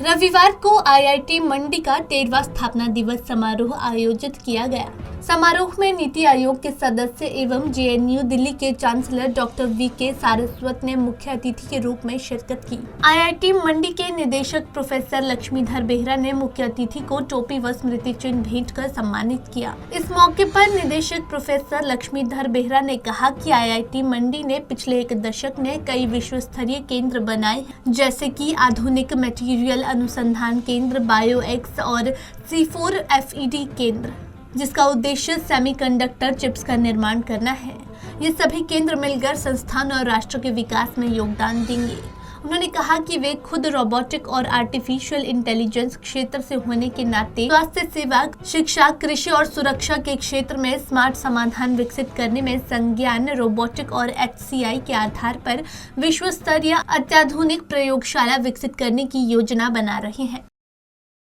रविवार को आईआईटी मंडी का 13वां स्थापना दिवस समारोह आयोजित किया गया। समारोह में नीति आयोग के सदस्य एवं जेएनयू दिल्ली के चांसलर डॉक्टर वीके सारस्वत ने मुख्य अतिथि के रूप में शिरकत की। आईआईटी मंडी के निदेशक प्रोफेसर लक्ष्मीधर बेहरा ने मुख्य अतिथि को टोपी व स्मृति चिन्ह भेंट कर सम्मानित किया। इस मौके पर निदेशक प्रोफेसर लक्ष्मीधर बेहरा ने कहा कि आईआईटी मंडी ने पिछले एक दशक में कई विश्व स्तरीय केंद्र बनाए, जैसे कि आधुनिक मटेरियल अनुसंधान केंद्र, बायोएक्स और C4FED केंद्र, जिसका उद्देश्य सेमीकंडक्टर चिप्स का निर्माण करना है। ये सभी केंद्र मिलकर संस्थान और राष्ट्र के विकास में योगदान देंगे। उन्होंने कहा कि वे खुद रोबोटिक और आर्टिफिशियल इंटेलिजेंस क्षेत्र से होने के नाते स्वास्थ्य सेवा, शिक्षा, कृषि और सुरक्षा के क्षेत्र में स्मार्ट समाधान विकसित करने में संज्ञान रोबोटिक और HCI के आधार पर विश्व स्तरीय अत्याधुनिक प्रयोगशाला विकसित करने की योजना बना रहे हैं।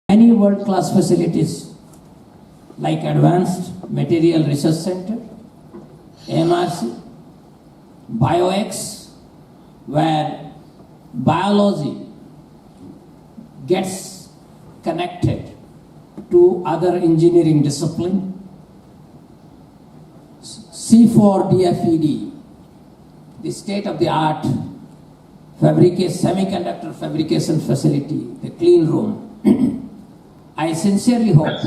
Many world-class facilities like Advanced Material Research Center, MRC, BioX, where biology gets connected to other engineering discipline. C4DFED, the state-of-the-art semiconductor fabrication facility, the clean room. I sincerely hope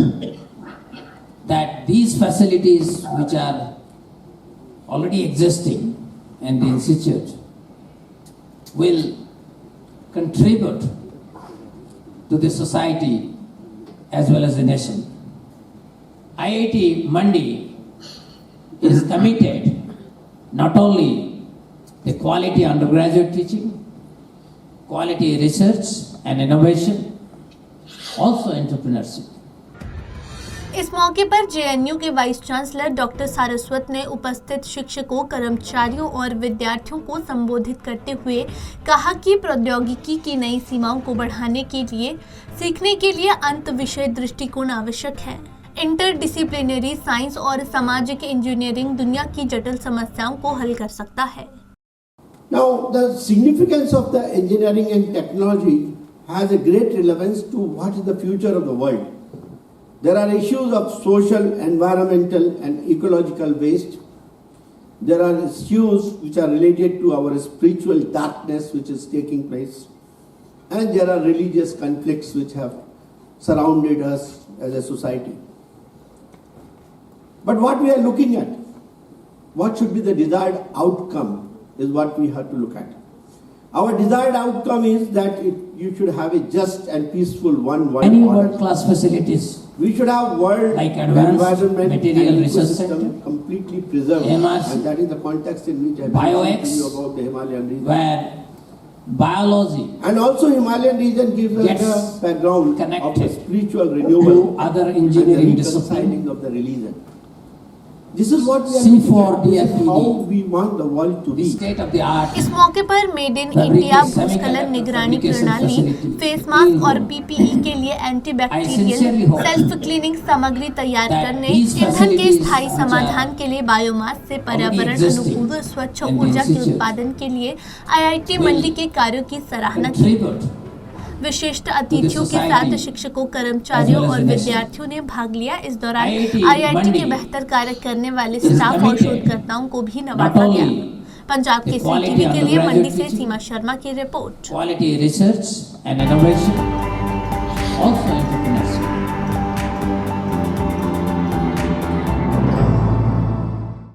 that these facilities which are already existing in the institute will contribute to the society as well as the nation. IIT Mandi is committed not only the quality undergraduate teaching, quality research and innovation, also entrepreneurship. इस मौके पर JNU के vice chancellor doctor Saraswat ने उपस्थित शिक्षकों, कर्मचारियों और विद्यार्थियों को संबोधित करते हुए कहा कि प्रौद्योगिकी की नई सीमाओं को बढ़ाने के लिए सीखने के लिए अंत विषय दृष्टिकोण आवश्यक है। इंटरडिसिप्लिनरी साइंस और सामाजिक इंजीनियरिंग दुनिया की जटिल समस्याओं को हल कर सकता है। Now, the significance of the engineering and technology has a great relevance to what is the future of the world. There are issues of social, environmental and ecological waste. There are issues which are related to our spiritual darkness which is taking place. And there are religious conflicts which have surrounded us as a society. But what we are looking at, what should be the desired outcome is what we have to look at. Our desired outcome is that you should have a just and peaceful one world. Many world-class facilities. We should have world like Advanced environment Material and Research ecosystem Center, completely preserved. MRC, and that is the context in which I BioX, to you about the Himalayan region. where biology And also Himalayan region gives us gets the background of connected the spiritual renewal to other and the engineering discipline. reconciling of the religion. This is what we are C4DFED, looking at. This is how we want the world to the be. state-of-the-art इस मौके पर made in India भूस्खलन निगरानी प्रणाली, face mask और PPE के लिए antibacterial self cleaning सामग्री तैयार करने, ईंधन के स्थायी समाधान के लिए बायोमास से पर्यावरण अनुकूल स्वच्छ ऊर्जा के उत्पादन के लिए आईआईटी मंडी के कार्यों की सराहना की। विशिष्ट अतिथियों के साथ शिक्षकों, कर्मचारियों और विद्यार्थियों ने भाग लिया। इस दौरान आईआईटी के बेहतर कार्य करने वाले स्टाफ और शोधकर्ताओं को भी नवाजा गया। पंजाब के CTV के लिए मंडी से सीमा शर्मा की report. quality research and innovation, also entrepreneurship.